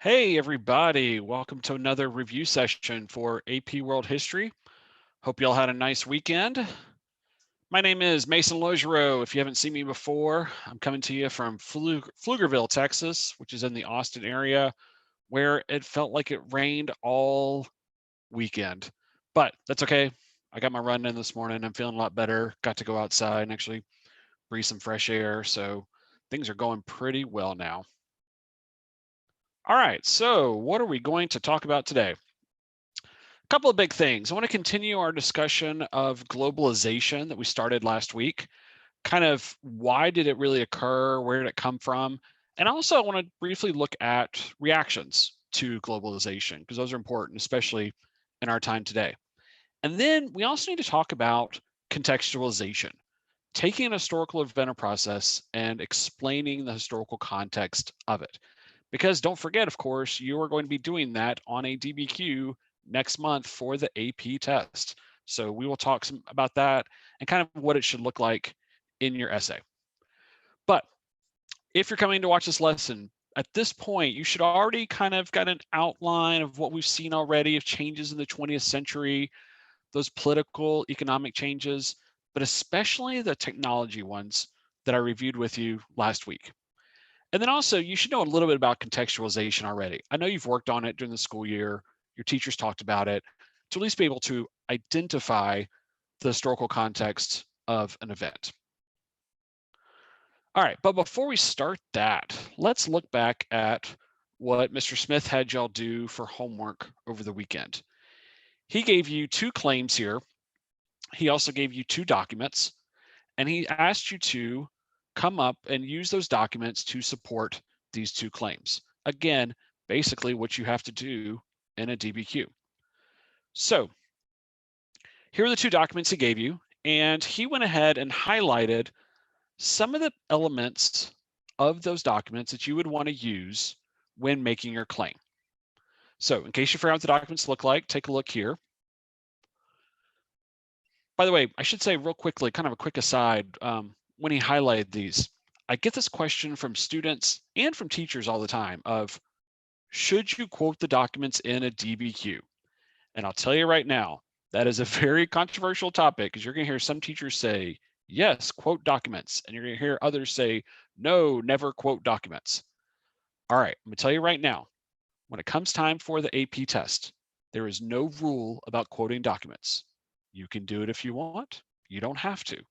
Hey everybody, welcome to another review session for AP World History. Hope you all had a nice weekend. My name is Mason Logereau. If you haven't seen me before, I'm coming to you from Pflugerville, Texas, which is in the Austin area, where it felt like it rained all weekend. But that's okay. I got my run in this morning. I'm feeling a lot better. Got to go outside and actually breathe some fresh air. So things are going pretty well now. All right, so what are we going to talk about today? A couple of big things. I want to continue our discussion of globalization that we started last week. Kind of why did it really occur? Where did it come from? And also, I want to briefly look at reactions to globalization, because those are important, especially in our time today. And then we also need to talk about contextualization, taking an historical event or process and explaining the historical context of it. Because don't forget, of course, you are going to be doing that on a DBQ next month for the AP test. So we will talk some about that and kind of what it should look like in your essay. But if you're coming to watch this lesson, at this point, you should already kind of got an outline of what we've seen already of changes in the 20th century, those political, economic changes, but especially the technology ones that I reviewed with you last week. And then also, you should know a little bit about contextualization already. I know you've worked on it during the school year, your teachers talked about it, to at least be able to identify the historical context of an event. All right, but before we start that, let's look back at what Mr. Smith had y'all do for homework over the weekend. He gave you two claims here. He also gave you two documents, and he asked you to come up and use those documents to support these two claims. Again, basically what you have to do in a DBQ. So here are the two documents he gave you, and he went ahead and highlighted some of the elements of those documents that you would want to use when making your claim. So in case you forgot what the documents look like, take a look here. By the way, I should say real quickly, kind of a quick aside, when he highlighted these, I get this question from students and from teachers all the time of, should you quote the documents in a DBQ? And I'll tell you right now, that is a very controversial topic, because you're going to hear some teachers say, yes, quote documents. And you're going to hear others say, no, never quote documents. All right, I'm going to tell you right now, when it comes time for the AP test, there is no rule about quoting documents. You can do it if you want. You don't have to.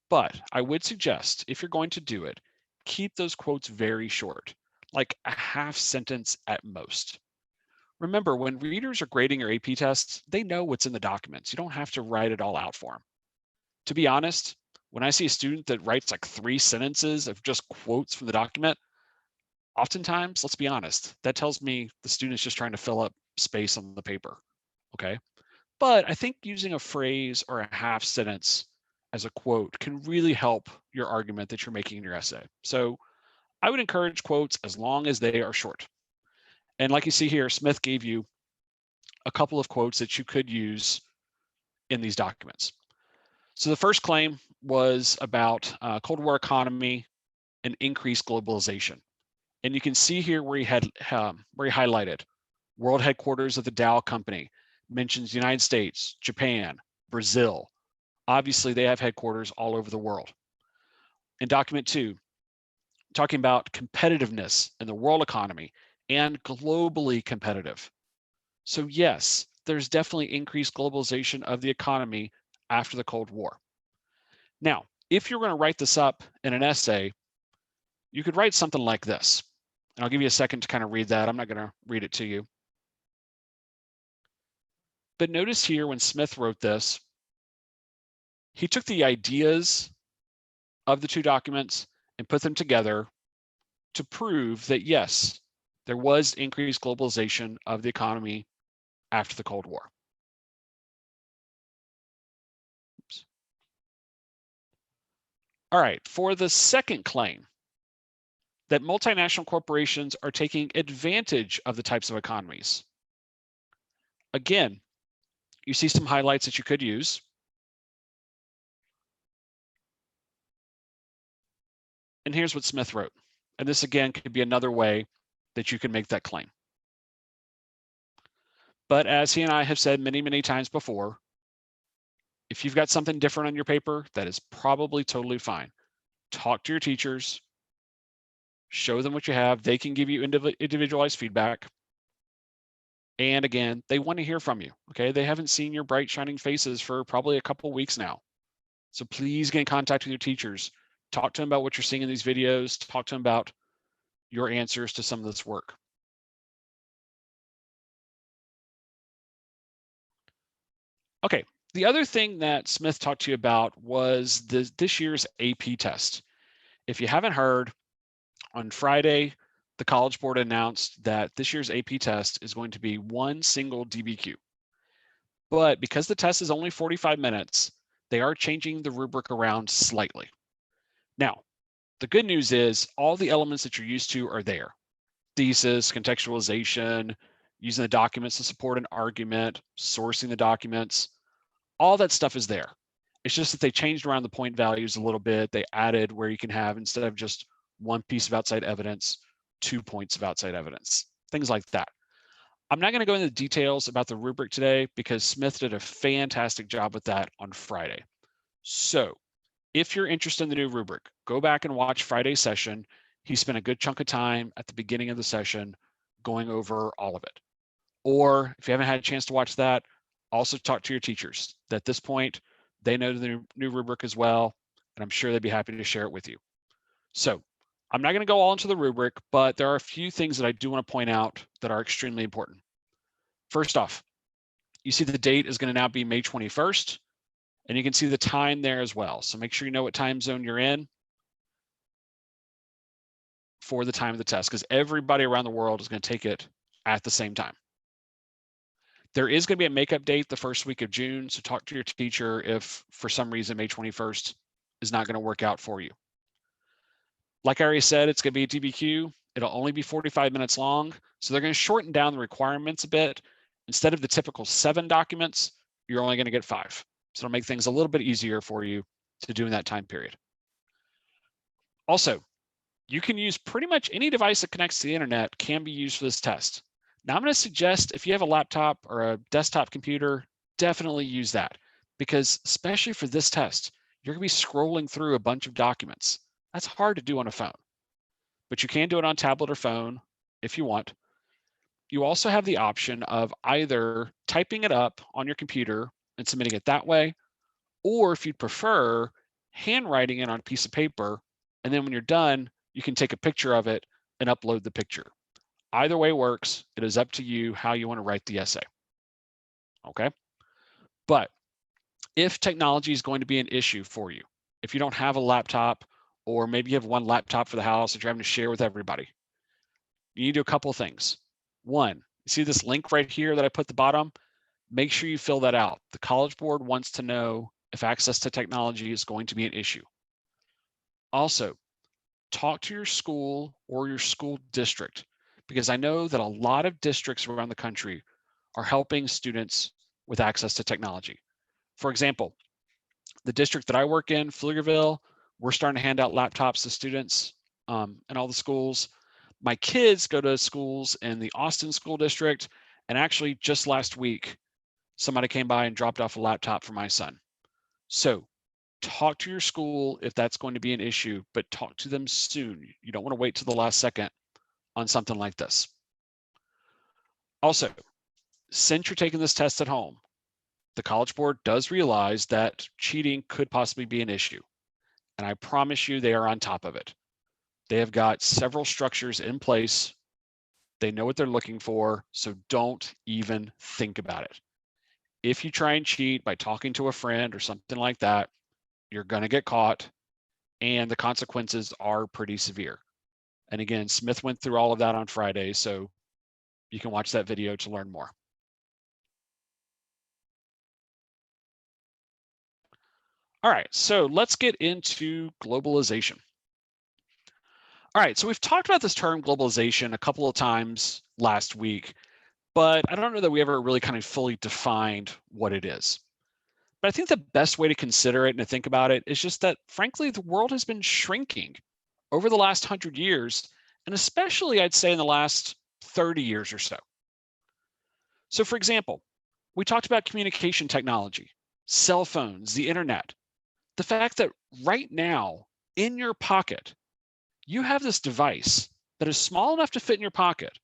But I would suggest, if you're going to do it, keep those quotes very short, like a half sentence at most. Remember, when readers are grading your AP tests, they know what's in the documents. You don't have to write it all out for them. To be honest, when I see a student that writes like 3 sentences of just quotes from the document, oftentimes, let's be honest, that tells me the student's just trying to fill up space on the paper, okay? But I think using a phrase or a half sentence as a quote can really help your argument that you're making in your essay. So I would encourage quotes as long as they are short. And like you see here, Smith gave you a couple of quotes that you could use in these documents. So the first claim was about Cold War economy and increased globalization. And you can see here where he highlighted world headquarters of the Dow Company, mentions the United States, Japan, Brazil. Obviously, they have headquarters all over the world. In document 2, talking about competitiveness in the world economy and globally competitive. So yes, there's definitely increased globalization of the economy after the Cold War. Now, if you're going to write this up in an essay, you could write something like this. And I'll give you a second to kind of read that. I'm not going to read it to you. But notice here when Smith wrote this, he took the ideas of the two documents and put them together to prove that, yes, there was increased globalization of the economy after the Cold War. Oops. All right, for the second claim, that multinational corporations are taking advantage of the types of economies. Again, you see some highlights that you could use. And here's what Smith wrote. And this again could be another way that you can make that claim. But as he and I have said many, many times before, if you've got something different on your paper, that is probably totally fine. Talk to your teachers, show them what you have. They can give you individualized feedback. And again, they want to hear from you. Okay. They haven't seen your bright, shining faces for probably a couple weeks now. So please get in contact with your teachers. Talk to them about what you're seeing in these videos. Talk to them about your answers to some of this work. Okay. The other thing that Smith talked to you about was this year's AP test. If you haven't heard, on Friday, the College Board announced that this year's AP test is going to be one single DBQ. But because the test is only 45 minutes, they are changing the rubric around slightly. Now, the good news is all the elements that you're used to are there. Thesis, contextualization, using the documents to support an argument, sourcing the documents, all that stuff is there. It's just that they changed around the point values a little bit. They added where you can have, instead of just one piece of outside evidence, 2 points of outside evidence, things like that. I'm not going to go into the details about the rubric today because Smith did a fantastic job with that on Friday. So if you're interested in the new rubric, go back and watch Friday's session. He spent a good chunk of time at the beginning of the session going over all of it. Or if you haven't had a chance to watch that, also talk to your teachers. At this point, they know the new rubric as well, and I'm sure they'd be happy to share it with you. So I'm not going to go all into the rubric, but there are a few things that I do want to point out that are extremely important. First off, you see the date is going to now be May 21st, and you can see the time there as well. So make sure you know what time zone you're in for the time of the test, because everybody around the world is going to take it at the same time. There is going to be a makeup date the first week of June, so talk to your teacher if for some reason May 21st is not going to work out for you. Like I already said, it's going to be a DBQ. It'll only be 45 minutes long, so they're going to shorten down the requirements a bit. Instead of the typical 7 documents, you're only going to get 5. So it'll make things a little bit easier for you to do in that time period. Also, you can use pretty much any device that connects to the internet can be used for this test. Now I'm going to suggest if you have a laptop or a desktop computer, definitely use that, because especially for this test, you're going to be scrolling through a bunch of documents. That's hard to do on a phone, but you can do it on tablet or phone if you want. You also have the option of either typing it up on your computer and submitting it that way, or if you'd prefer, handwriting it on a piece of paper, and then when you're done, you can take a picture of it and upload the picture. Either way works. It is up to you how you want to write the essay. Okay. But if technology is going to be an issue for you, if you don't have a laptop, or maybe you have one laptop for the house that you're having to share with everybody, you need to do a couple of things. One, you see this link right here that I put at the bottom? Make sure you fill that out. The College Board wants to know if access to technology is going to be an issue. Also, talk to your school or your school district, because I know that a lot of districts around the country are helping students with access to technology. For example, the district that I work in, Pflugerville, we're starting to hand out laptops to students in all the schools. My kids go to schools in the Austin School District, and actually just last week, somebody came by and dropped off a laptop for my son. So talk to your school if that's going to be an issue, but talk to them soon. You don't want to wait till the last second on something like this. Also, since you're taking this test at home, the College Board does realize that cheating could possibly be an issue. And I promise you they are on top of it. They have got several structures in place. They know what they're looking for, so don't even think about it. If you try and cheat by talking to a friend or something like that, you're going to get caught, and the consequences are pretty severe. And again, Smith went through all of that on Friday, so you can watch that video to learn more. All right, so let's get into globalization. All right, so we've talked about this term globalization a couple of times last week, but I don't know that we ever really kind of fully defined what it is. But I think the best way to consider it and to think about it is just that, frankly, the world has been shrinking over the last 100 years, and especially I'd say in the last 30 years or so. So, for example, we talked about communication technology, cell phones, the internet, the fact that right now in your pocket, you have this device that is small enough to fit in your pocket,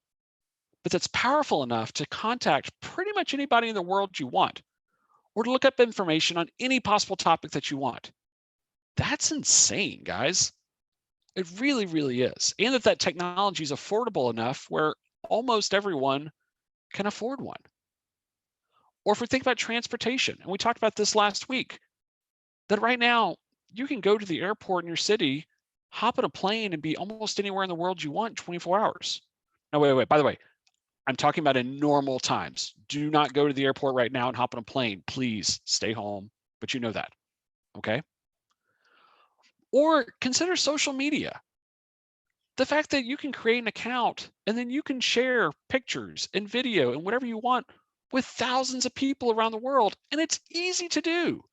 but that's powerful enough to contact pretty much anybody in the world you want or to look up information on any possible topic that you want. That's insane, guys. It really, really is. And that technology is affordable enough where almost everyone can afford one. Or if we think about transportation, and we talked about this last week, that right now you can go to the airport in your city, hop on a plane, and be almost anywhere in the world you want in 24 hours. No, wait. By the way, I'm talking about in normal times. Do not go to the airport right now and hop on a plane. Please stay home, but you know that. Okay. Or consider social media. The fact that you can create an account and then you can share pictures and video and whatever you want with thousands of people around the world. And it's easy to do.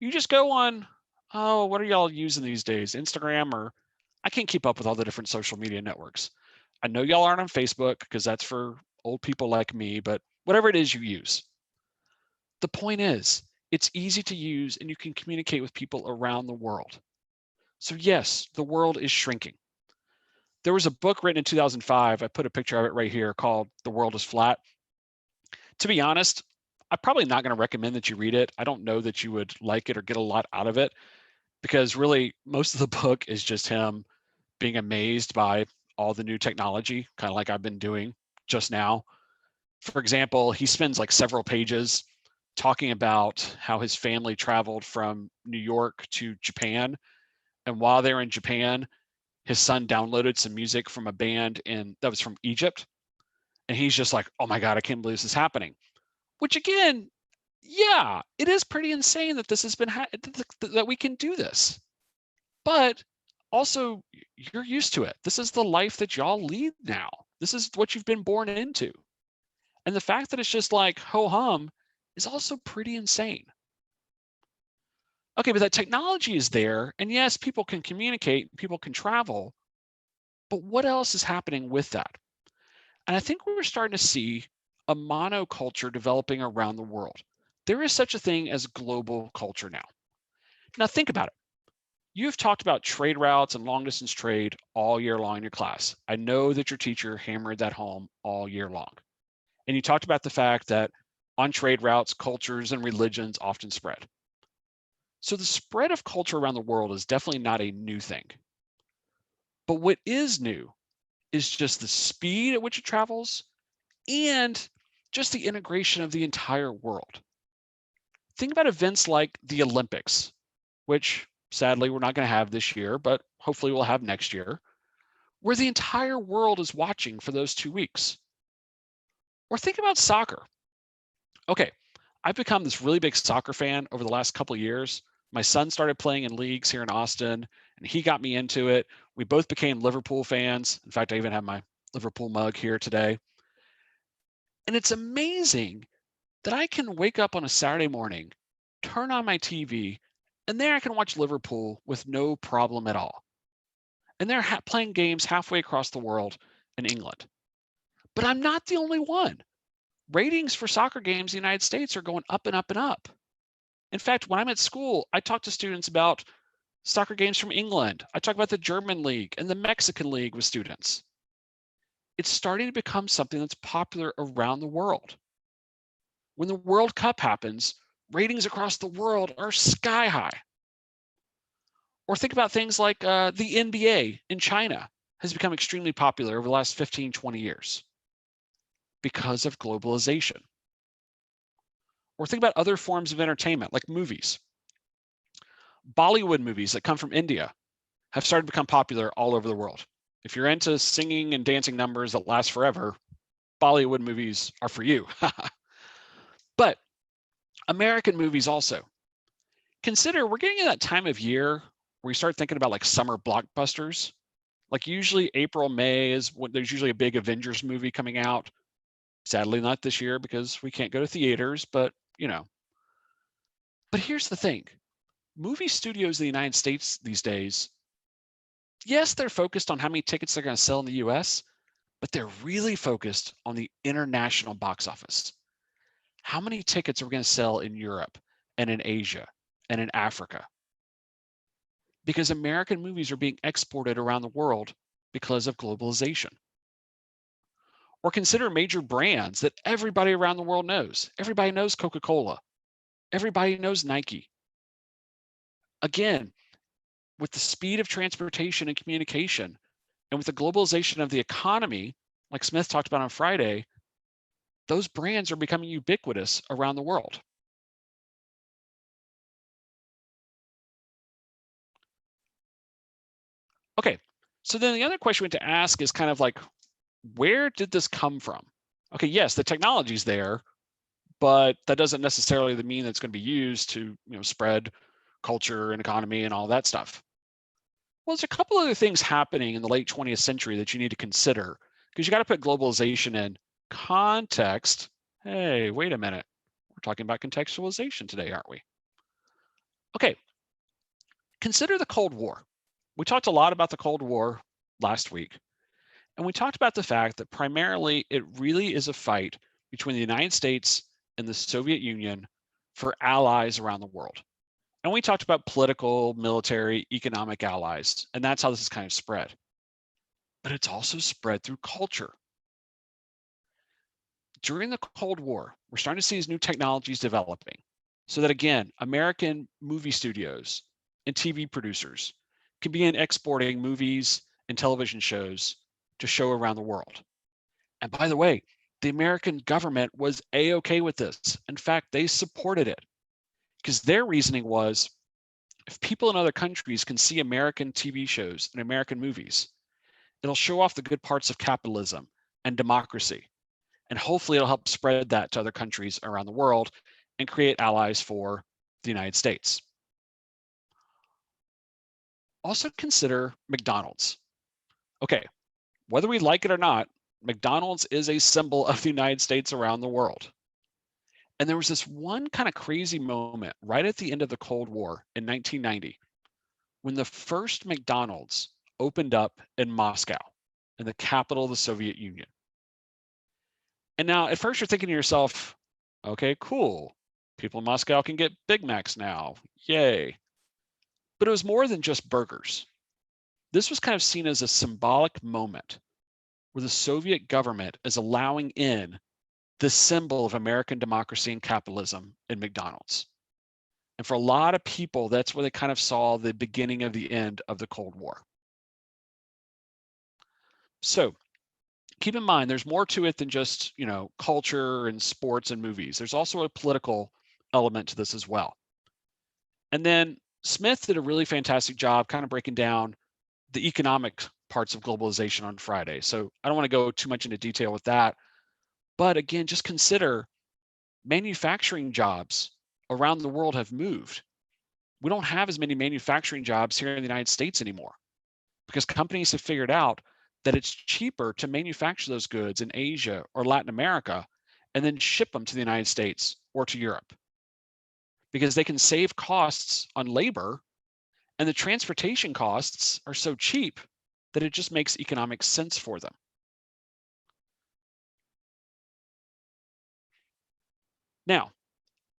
You just go on, oh, what are y'all using these days? Instagram, or I can't keep up with all the different social media networks. I know y'all aren't on Facebook because that's for old people like me, but whatever it is you use. The point is, it's easy to use and you can communicate with people around the world. So, yes, the world is shrinking. There was a book written in 2005. I put a picture of it right here called The World is Flat. To be honest, I'm probably not going to recommend that you read it. I don't know that you would like it or get a lot out of it because really most of the book is just him being amazed by all the new technology, kind of like I've been doing just now. For example, he spends like several pages talking about how his family traveled from New York to Japan. And while they're in Japan, his son downloaded some music from a band that was from Egypt. And he's just like, oh my God, I can't believe this is happening. Which again, yeah, it is pretty insane that this has been, that we can do this. But also, you're used to it. This is the life that y'all lead now. This is what you've been born into. And the fact that it's just like ho hum is also pretty insane. Okay, but that technology is there. And yes, people can communicate, people can travel. But what else is happening with that? And I think we're starting to see a monoculture developing around the world. There is such a thing as global culture now. Now, think about it. You've talked about trade routes and long distance trade all year long in your class. I know that your teacher hammered that home all year long. And you talked about the fact that on trade routes, cultures and religions often spread. So the spread of culture around the world is definitely not a new thing. But what is new is just the speed at which it travels and just the integration of the entire world. Think about events like the Olympics, which sadly we're not going to have this year, but hopefully we'll have next year, where the entire world is watching for those 2 weeks. Or think about soccer. Okay, I've become this really big soccer fan over the last couple of years. My son started playing in leagues here in Austin, and he got me into it. We both became Liverpool fans. In fact, I even have my Liverpool mug here today. And it's amazing that I can wake up on a Saturday morning, turn on my TV, and there I can watch Liverpool with no problem at all. And they're playing games halfway across the world in England. But I'm not the only one. Ratings for soccer games in the United States are going up and up and up. In fact, when I'm at school, I talk to students about soccer games from England. I talk about the German league and the Mexican league with students. It's starting to become something that's popular around the world. When the World Cup happens, ratings across the world are sky high. Or think about things like the NBA in China has become extremely popular over the last 15, 20 years because of globalization. Or think about other forms of entertainment like movies. Bollywood movies that come from India have started to become popular all over the world. If you're into singing and dancing numbers that last forever, Bollywood movies are for you. But American movies also. Consider we're getting in that time of year where we start thinking about like summer blockbusters. Like usually April, May is when there's usually a big Avengers movie coming out. Sadly, not this year because we can't go to theaters, but you know. But here's the thing movie studios in the United States these days Yes, they're focused on how many tickets they're going to sell in the US, but they're really focused on the international box office. How many tickets are we going to sell in Europe and in Asia and in Africa? Because American movies are being exported around the world because of globalization. Or consider major brands that everybody around the world knows. Everybody knows Coca-Cola. Everybody knows Nike. Again, with the speed of transportation and communication, and with the globalization of the economy, like Smith talked about on Friday, those brands are becoming ubiquitous around the world. Okay, so then the other question we have to ask is kind of like, where did this come from? Okay, yes, the technology's there, but that doesn't necessarily mean that it's going to be used to, spread culture and economy and all that stuff. Well, there's a couple other things happening in the late 20th century that you need to consider because you got to put globalization in context. Hey, wait a minute. We're talking about contextualization today, aren't we? Okay, consider the Cold War. We talked a lot about the Cold War last week, and we talked about the fact that primarily it really is a fight between the United States and the Soviet Union for allies around the world. And we talked about political, military, economic allies, and that's how this is kind of spread. But it's also spread through culture. During the Cold War, we're starting to see these new technologies developing so that, again, American movie studios and TV producers can begin exporting movies and television shows to show around the world. And by the way, the American government was A-OK with this. In fact, they supported it because their reasoning was if people in other countries can see American TV shows and American movies, it'll show off the good parts of capitalism and democracy. And hopefully it'll help spread that to other countries around the world and create allies for the United States. Also consider McDonald's. Okay, whether we like it or not, McDonald's is a symbol of the United States around the world. And there was this one kind of crazy moment right at the end of the Cold War in 1990 when the first McDonald's opened up in Moscow, in the capital of the Soviet Union. And now at first you're thinking to yourself, okay, cool. People in Moscow can get Big Macs now. Yay. But it was more than just burgers. This was kind of seen as a symbolic moment where the Soviet government is allowing in the symbol of American democracy and capitalism in McDonald's. And for a lot of people, that's where they kind of saw the beginning of the end of the Cold War. So keep in mind, there's more to it than just, culture and sports and movies. There's also a political element to this as well. And then Smith did a really fantastic job kind of breaking down the economic parts of globalization on Friday. So I don't want to go too much into detail with that. But again, just consider manufacturing jobs around the world have moved. We don't have as many manufacturing jobs here in the United States anymore because companies have figured out that it's cheaper to manufacture those goods in Asia or Latin America and then ship them to the United States or to Europe because they can save costs on labor and the transportation costs are so cheap that it just makes economic sense for them. Now,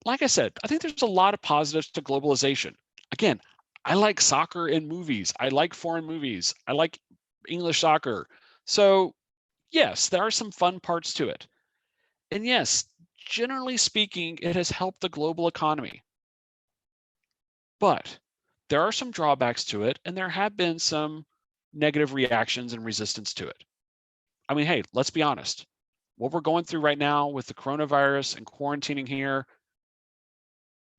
like I said, I think there's a lot of positives to globalization. Again, I like soccer in movies. I like foreign movies. I like English soccer. So, yes, there are some fun parts to it. And yes, generally speaking, it has helped the global economy. But there are some drawbacks to it, and there have been some negative reactions and resistance to it. I mean, hey, let's be honest. What we're going through right now with the coronavirus and quarantining here,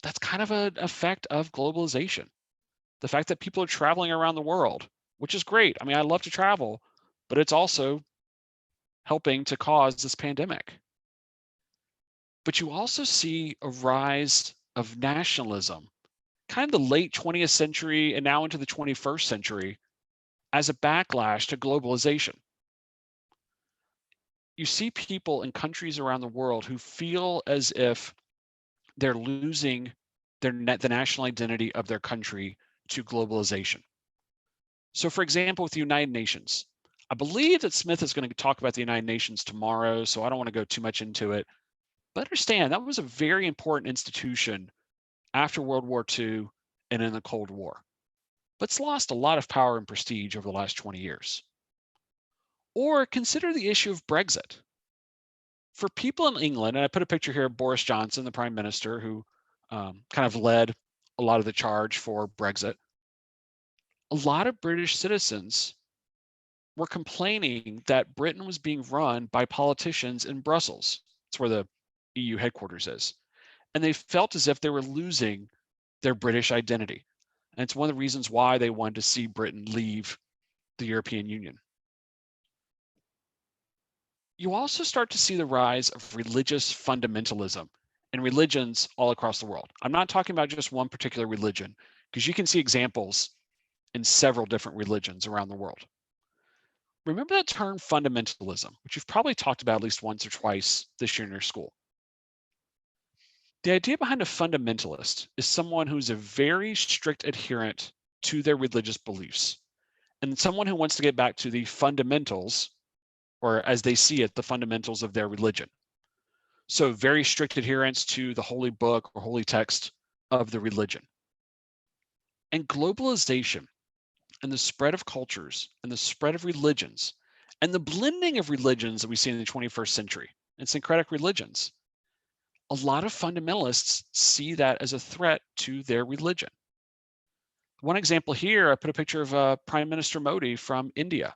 that's kind of an effect of globalization. The fact that people are traveling around the world, which is great. I mean, I love to travel, but it's also helping to cause this pandemic. But you also see a rise of nationalism, kind of the late 20th century and now into the 21st century as a backlash to globalization. You see people in countries around the world who feel as if they're losing the national identity of their country to globalization. So for example, with the United Nations, I believe that Smith is going to talk about the United Nations tomorrow, so I don't want to go too much into it. But understand that was a very important institution after World War II and in the Cold War. But it's lost a lot of power and prestige over the last 20 years. Or consider the issue of Brexit. For people in England, and I put a picture here of Boris Johnson, the Prime Minister, who kind of led a lot of the charge for Brexit. A lot of British citizens were complaining that Britain was being run by politicians in Brussels. That's where the EU headquarters is. And they felt as if they were losing their British identity. And it's one of the reasons why they wanted to see Britain leave the European Union. You also start to see the rise of religious fundamentalism and religions all across the world. I'm not talking about just one particular religion, because you can see examples in several different religions around the world. Remember that term fundamentalism, which you've probably talked about at least once or twice this year in your school. The idea behind a fundamentalist is someone who's a very strict adherent to their religious beliefs, and someone who wants to get back to the fundamentals, or as they see it, the fundamentals of their religion. So very strict adherence to the holy book or holy text of the religion. And globalization and the spread of cultures and the spread of religions and the blending of religions that we see in the 21st century and syncretic religions, a lot of fundamentalists see that as a threat to their religion. One example here, I put a picture of Prime Minister Modi from India.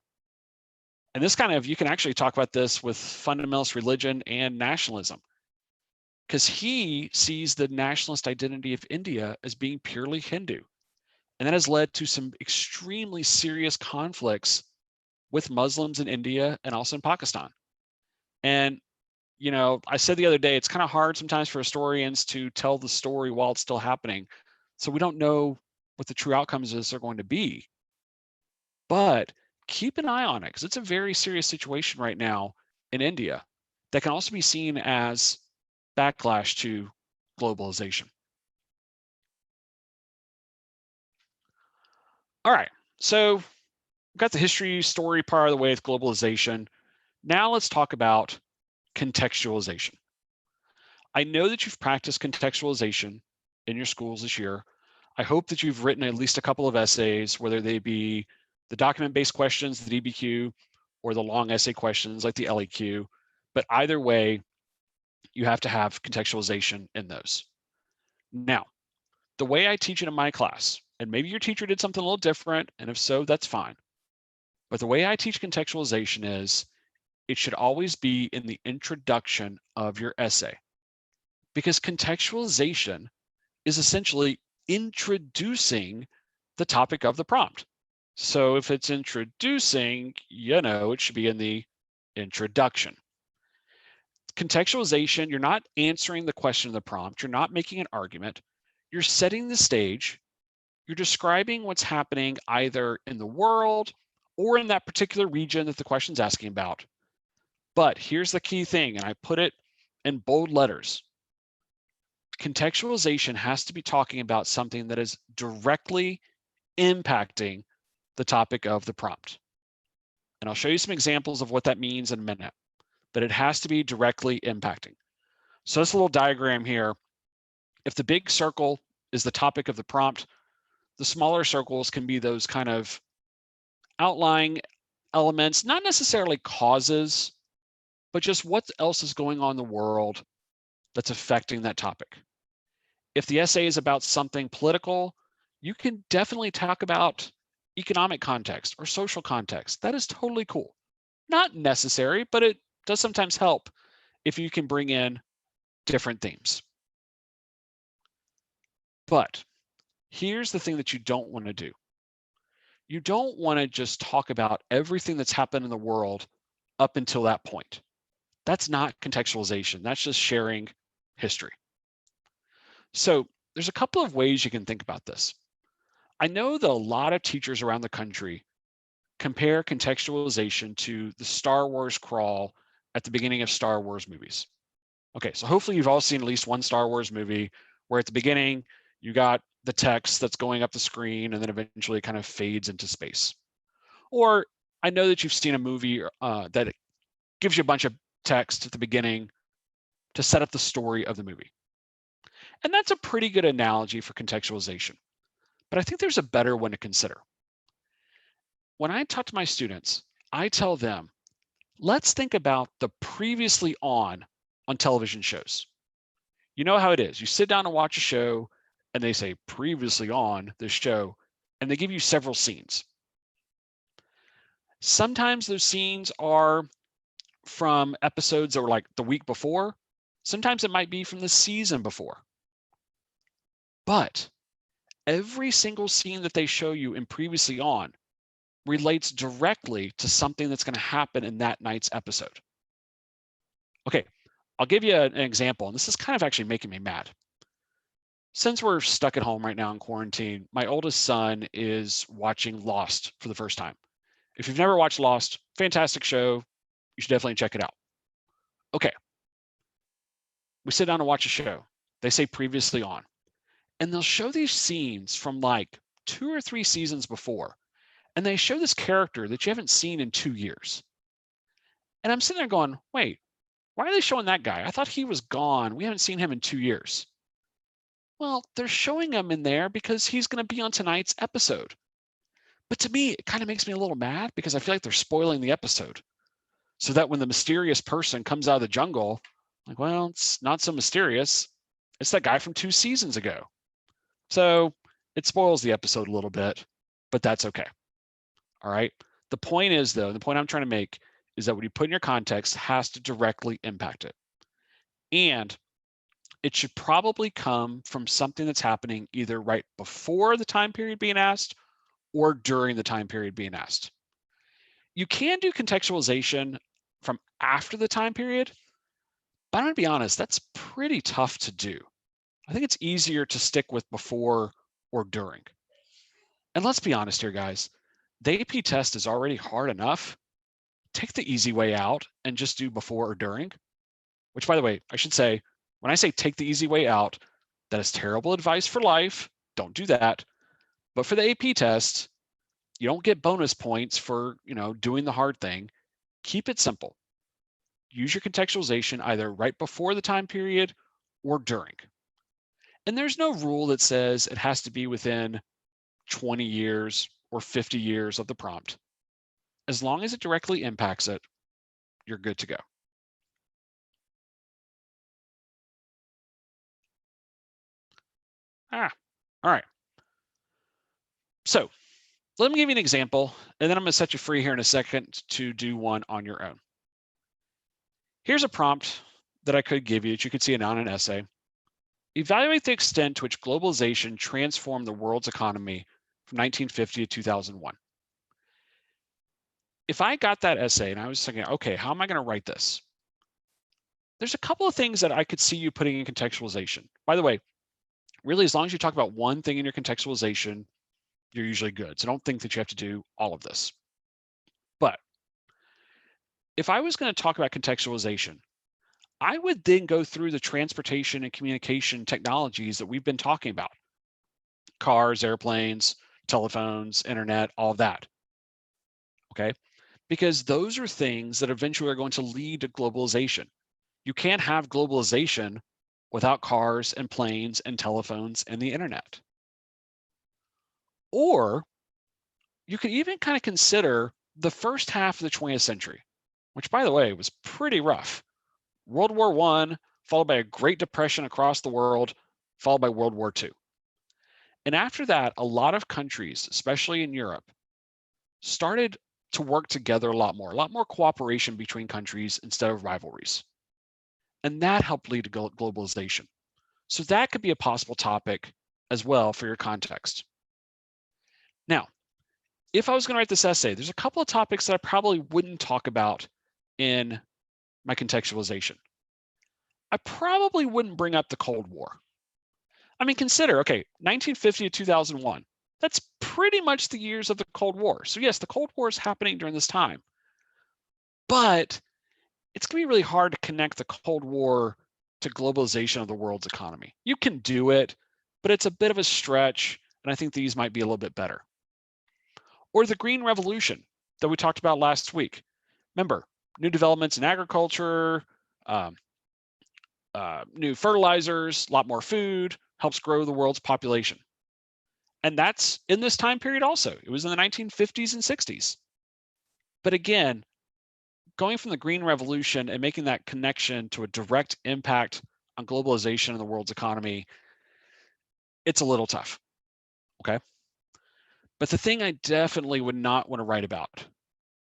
And this kind of, you can actually talk about this with fundamentalist religion and nationalism, because he sees the nationalist identity of India as being purely Hindu. And that has led to some extremely serious conflicts with Muslims in India and also in Pakistan. And, you know, I said the other day, it's kind of hard sometimes for historians to tell the story while it's still happening. So we don't know what the true outcomes are going to be. But keep an eye on it, because it's a very serious situation right now in India that can also be seen as backlash to globalization. All right, so we've got the history story part of the way with globalization. Now let's talk about contextualization. I know that you've practiced contextualization in your schools this year. I hope that you've written at least a couple of essays, whether they be the document-based questions, the DBQ, or the long essay questions like the LEQ. But either way, you have to have contextualization in those. Now, the way I teach it in my class, and maybe your teacher did something a little different, and if so, that's fine. But the way I teach contextualization is it should always be in the introduction of your essay, because contextualization is essentially introducing the topic of the prompt. So if it's introducing, you know, it should be in the introduction. Contextualization, you're not answering the question of the prompt, you're not making an argument, you're setting the stage, you're describing what's happening either in the world or in that particular region that the question's asking about. But here's the key thing, and I put it in bold letters. Contextualization has to be talking about something that is directly impacting the topic of the prompt. And I'll show you some examples of what that means in a minute, but it has to be directly impacting. So this little diagram here, if the big circle is the topic of the prompt, the smaller circles can be those kind of outlying elements, not necessarily causes, but just what else is going on in the world that's affecting that topic. If the essay is about something political, you can definitely talk about economic context or social context. That is totally cool. Not necessary, but it does sometimes help if you can bring in different themes. But here's the thing that you don't want to do. You don't want to just talk about everything that's happened in the world up until that point. That's not contextualization. That's just sharing history. So there's a couple of ways you can think about this. I know that a lot of teachers around the country compare contextualization to the Star Wars crawl at the beginning of Star Wars movies. Okay, so hopefully you've all seen at least one Star Wars movie where at the beginning you got the text that's going up the screen and then eventually it kind of fades into space. Or I know that you've seen a movie that gives you a bunch of text at the beginning to set up the story of the movie. And that's a pretty good analogy for contextualization. But I think there's a better one to consider. When I talk to my students, I tell them, let's think about the previously on television shows. You know how it is. You sit down and watch a show and they say previously on this show, and they give you several scenes. Sometimes those scenes are from episodes that were like the week before. Sometimes it might be from the season before. But every single scene that they show you in previously on relates directly to something that's going to happen in that night's episode. Okay, I'll give you an example, and this is kind of actually making me mad. Since we're stuck at home right now in quarantine, my oldest son is watching Lost for the first time. If you've never watched Lost, fantastic show. You should definitely check it out. Okay, we sit down and watch a show. They say previously on, and they'll show these scenes from like 2 or 3 seasons before, and they show this character that you haven't seen in 2 years. And I'm sitting there going, wait, why are they showing that guy? I thought he was gone. We haven't seen him in 2 years. Well, they're showing him in there because he's going to be on tonight's episode. But to me, it kind of makes me a little mad because I feel like they're spoiling the episode. So that when the mysterious person comes out of the jungle, like, well, it's not so mysterious. It's that guy from 2 seasons ago. So it spoils the episode a little bit, but that's okay. All right. The point is, though, the point I'm trying to make is that what you put in your context has to directly impact it. And it should probably come from something that's happening either right before the time period being asked or during the time period being asked. You can do contextualization from after the time period, but I'm going to be honest, that's pretty tough to do. I think it's easier to stick with before or during. And let's be honest here, guys, the AP test is already hard enough. Take the easy way out and just do before or during, which, by the way, I should say, when I say take the easy way out, that is terrible advice for life. Don't do that. But for the AP test, you don't get bonus points for, doing the hard thing. Keep it simple. Use your contextualization either right before the time period or during. And there's no rule that says it has to be within 20 years or 50 years of the prompt. As long as it directly impacts it, you're good to go. All right. So let me give you an example, and then I'm going to set you free here in a second to do one on your own. Here's a prompt that I could give you that you could see it on an essay. Evaluate the extent to which globalization transformed the world's economy from 1950 to 2001. If I got that essay and I was thinking, okay, how am I going to write this? There's a couple of things that I could see you putting in contextualization. By the way, really, as long as you talk about one thing in your contextualization, you're usually good. So don't think that you have to do all of this. But if I was going to talk about contextualization, I would then go through the transportation and communication technologies that we've been talking about. Cars, airplanes, telephones, internet, all of that. Okay? Because those are things that eventually are going to lead to globalization. You can't have globalization without cars and planes and telephones and the internet. Or you could even kind of consider the first half of the 20th century, which, by the way, was pretty rough. World War I, followed by a Great Depression across the world, followed by World War II. And after that, a lot of countries, especially in Europe, started to work together a lot more cooperation between countries instead of rivalries. And that helped lead to globalization. So that could be a possible topic as well for your context. Now, if I was going to write this essay, there's a couple of topics that I probably wouldn't talk about in my contextualization. I probably wouldn't bring up the Cold War. I mean, consider, okay, 1950 to 2001. That's pretty much the years of the Cold War. So yes, the Cold War is happening during this time. But it's going to be really hard to connect the Cold War to globalization of the world's economy. You can do it, but it's a bit of a stretch, and I think these might be a little bit better. Or the Green Revolution. that we talked about last week. Remember, new developments in agriculture, um, new fertilizers, a lot more food, helps grow the world's population. And that's in this time period also. It was in the 1950s and 60s. But again, going from the Green Revolution and making that connection to a direct impact on globalization in the world's economy, it's a little tough. Okay. But the thing I definitely would not want to write about,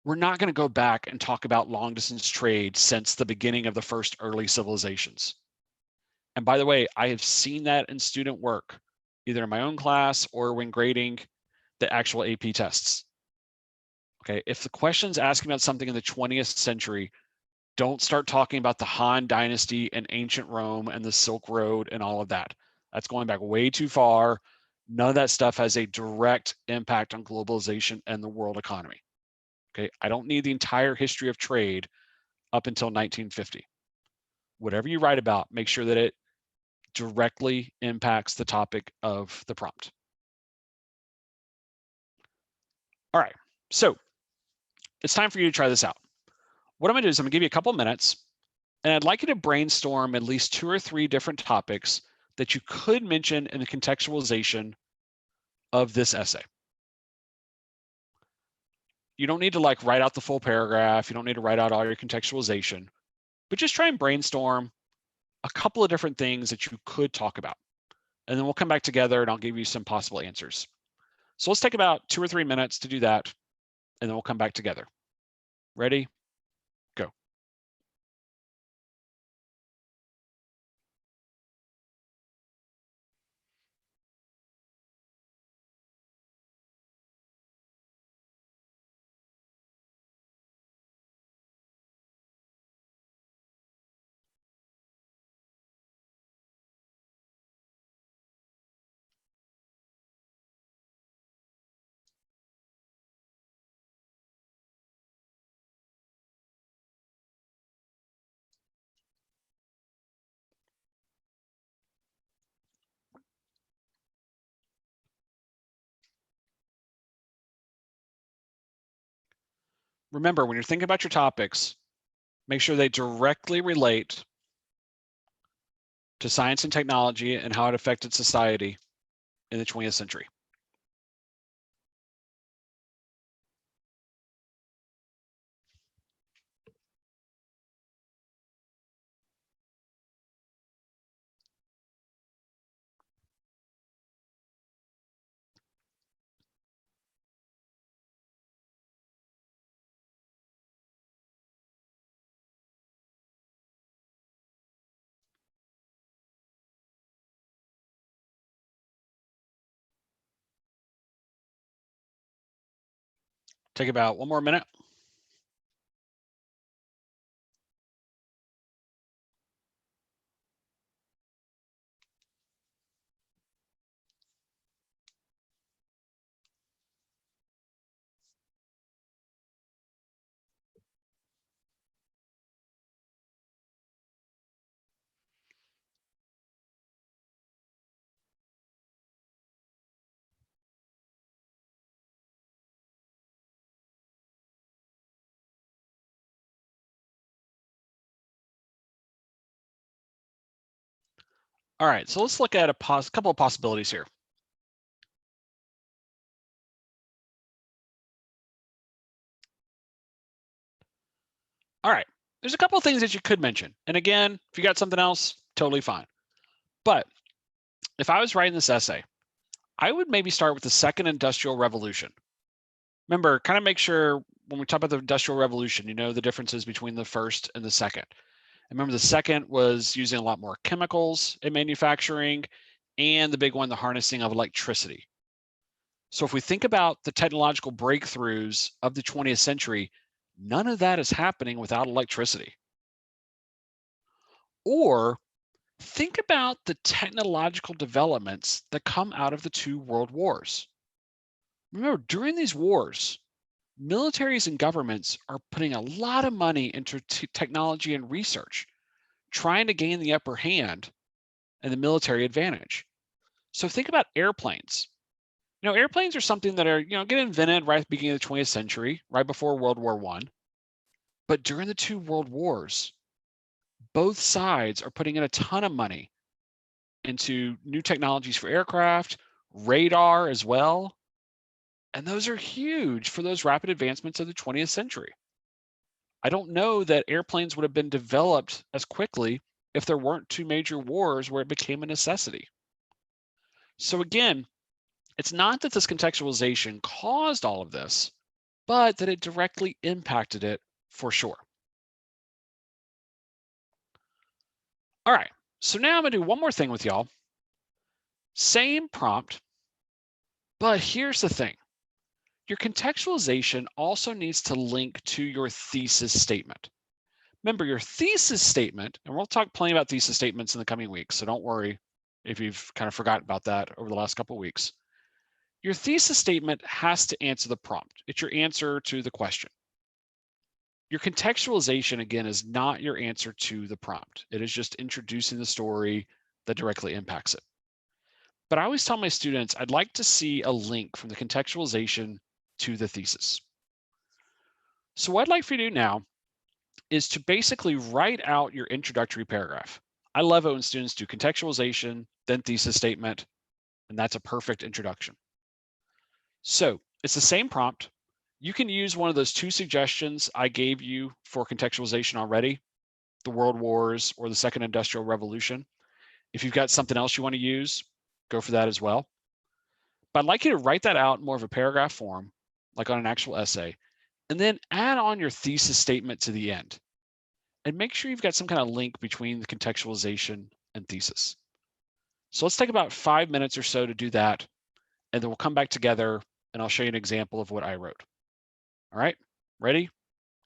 we're not going to go back and talk about long distance trade since the beginning of the first early civilizations. And by the way, I have seen that in student work, either in my own class or when grading the actual AP tests. Okay, if the question's asking about something in the 20th century, don't start talking about the Han Dynasty and ancient Rome and the Silk Road and all of that. That's going back way too far. None of that stuff has a direct impact on globalization and the world economy. Okay, I don't need the entire history of trade up until 1950. Whatever you write about, make sure that it directly impacts the topic of the prompt. All right, so it's time for you to try this out. What I'm gonna do is I'm gonna give you a couple minutes, and I'd like you to brainstorm at least 2 or 3 different topics that you could mention in the contextualization of this essay. You don't need to like write out the full paragraph. You don't need to write out all your contextualization, but just try and brainstorm a couple of different things that you could talk about. And then we'll come back together and I'll give you some possible answers. So let's take about 2 or 3 minutes to do that, and then we'll come back together. Ready? Go. Remember, when you're thinking about your topics, make sure they directly relate to science and technology and how it affected society in the 20th century. Take about 1 more minute. All right, so let's look at a couple of possibilities here. All right, there's a couple of things that you could mention. And again, if you got something else, totally fine. But if I was writing this essay, I would maybe start with the second industrial revolution. Remember, kind of make sure when we talk about the industrial revolution, you know the differences between the first and the second. And remember, the second was using a lot more chemicals in manufacturing, and the big one, the harnessing of electricity. So if we think about the technological breakthroughs of the 20th century, none of that is happening without electricity. Or think about the technological developments that come out of the two world wars. Remember, during these wars, militaries and governments are putting a lot of money into technology and research, trying to gain the upper hand and the military advantage. So think about airplanes. Airplanes are something that are, get invented right at the beginning of the 20th century, right before World War I. But during the two world wars, both sides are putting in a ton of money into new technologies for aircraft, radar as well. And those are huge for those rapid advancements of the 20th century. I don't know that airplanes would have been developed as quickly if there weren't two major wars where it became a necessity. So again, it's not that this contextualization caused all of this, but that it directly impacted it for sure. All right, so now I'm gonna do one more thing with y'all. Same prompt, but here's the thing. Your contextualization also needs to link to your thesis statement. Remember, your thesis statement, and we'll talk plenty about thesis statements in the coming weeks, so don't worry if you've kind of forgotten about that over the last couple of weeks. Your thesis statement has to answer the prompt. It's your answer to the question. Your contextualization, again, is not your answer to the prompt. It is just introducing the story that directly impacts it. But I always tell my students, I'd like to see a link from the contextualization to the thesis. So what I'd like for you to do now is to basically write out your introductory paragraph. I love it when students do contextualization, then thesis statement, and that's a perfect introduction. So it's the same prompt. You can use one of those two suggestions I gave you for contextualization already, the World Wars or the Second Industrial Revolution. If you've got something else you want to use, go for that as well. But I'd like you to write that out in more of a paragraph form, like on an actual essay, and then add on your thesis statement to the end. And make sure you've got some kind of link between the contextualization and thesis. So let's take about 5 minutes or so to do that, and then we'll come back together and I'll show you an example of what I wrote. All right, ready?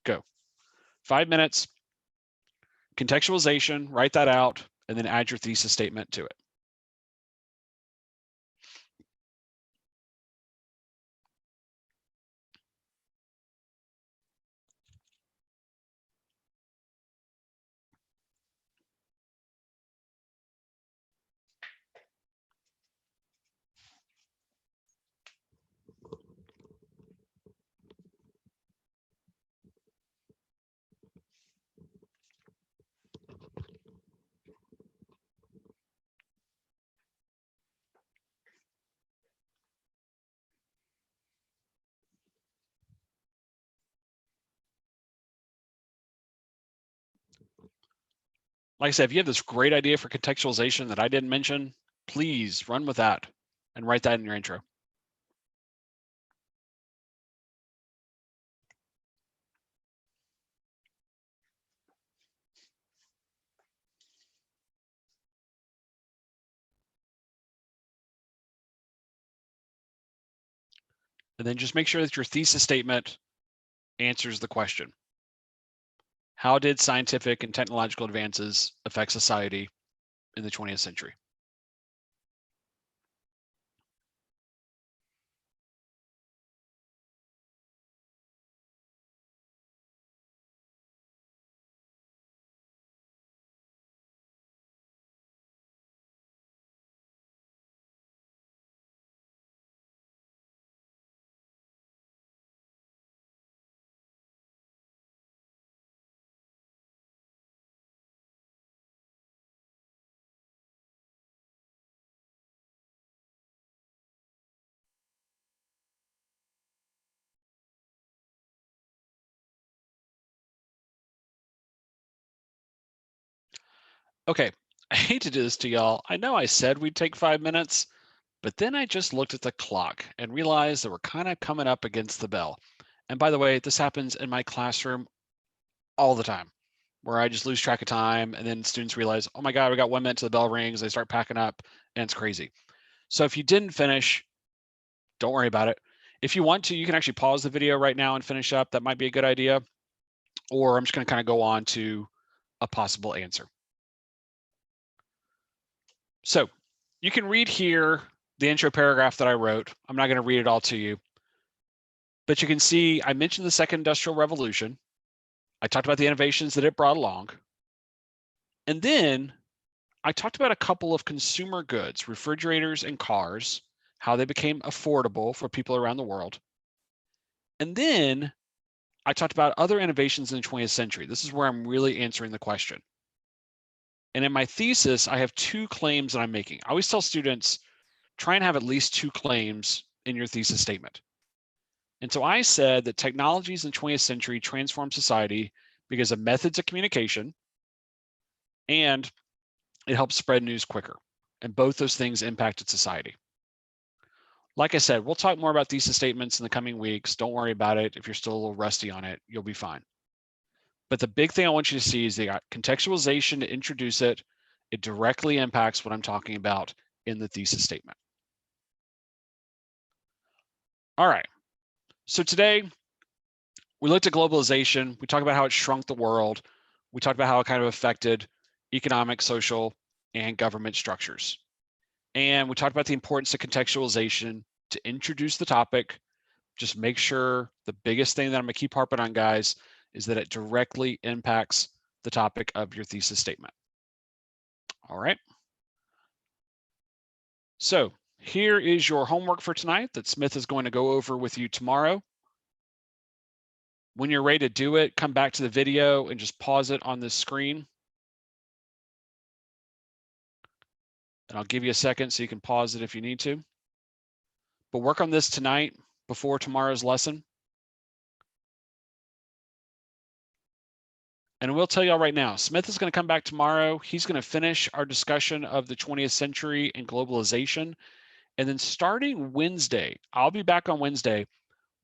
Go. 5 minutes, contextualization, write that out, and then add your thesis statement to it. Like I said, if you have this great idea for contextualization that I didn't mention, please run with that and write that in your intro. And then just make sure that your thesis statement answers the question. How did scientific and technological advances affect society in the 20th century? Okay, I hate to do this to y'all. I know I said we'd take 5 minutes, but then I just looked at the clock and realized that we're kind of coming up against the bell. And by the way, this happens in my classroom all the time, where I just lose track of time and then students realize, oh my God, we got 1 minute till the bell rings. They start packing up and it's crazy. So if you didn't finish, don't worry about it. If you want to, you can actually pause the video right now and finish up. That might be a good idea. Or I'm just going to kind of go on to a possible answer. So you can read here the intro paragraph that I wrote. I'm not going to read it all to you, but you can see I mentioned the Second Industrial Revolution. I talked about the innovations that it brought along. And then I talked about a couple of consumer goods, refrigerators and cars, how they became affordable for people around the world. And then I talked about other innovations in the 20th century. This is where I'm really answering the question. And in my thesis, I have two claims that I'm making. I always tell students, try and have at least two claims in your thesis statement. And so I said that technologies in the 20th century transformed society because of methods of communication, and it helps spread news quicker. And both those things impacted society. Like I said, we'll talk more about thesis statements in the coming weeks. Don't worry about it. If you're still a little rusty on it, you'll be fine. But the big thing I want you to see is they got contextualization to introduce it. It directly impacts what I'm talking about in the thesis statement. All right. So today we looked at globalization. We talked about how it shrunk the world. We talked about how it kind of affected economic, social, and government structures. And we talked about the importance of contextualization to introduce the topic. Just make sure the biggest thing that I'm gonna keep harping on, guys, is that it directly impacts the topic of your thesis statement. All right. So here is your homework for tonight that Smith is going to go over with you tomorrow. When you're ready to do it, come back to the video and just pause it on this screen. And I'll give you a second so you can pause it if you need to. But work on this tonight before tomorrow's lesson. And we'll tell y'all right now, Smith is going to come back tomorrow. He's going to finish our discussion of the 20th century and globalization. And then starting Wednesday, I'll be back on Wednesday.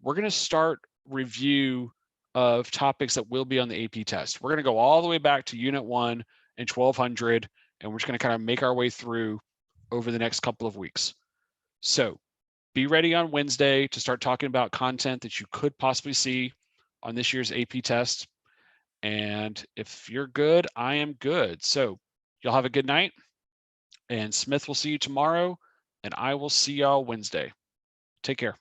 We're going to start review of topics that will be on the AP test. We're going to go all the way back to Unit 1 and 1200, and we're just going to kind of make our way through over the next couple of weeks. So be ready on Wednesday to start talking about content that you could possibly see on this year's AP test. And if you're good, I am good. So y'all have a good night, and Smith will see you tomorrow, and I will see y'all Wednesday. Take care.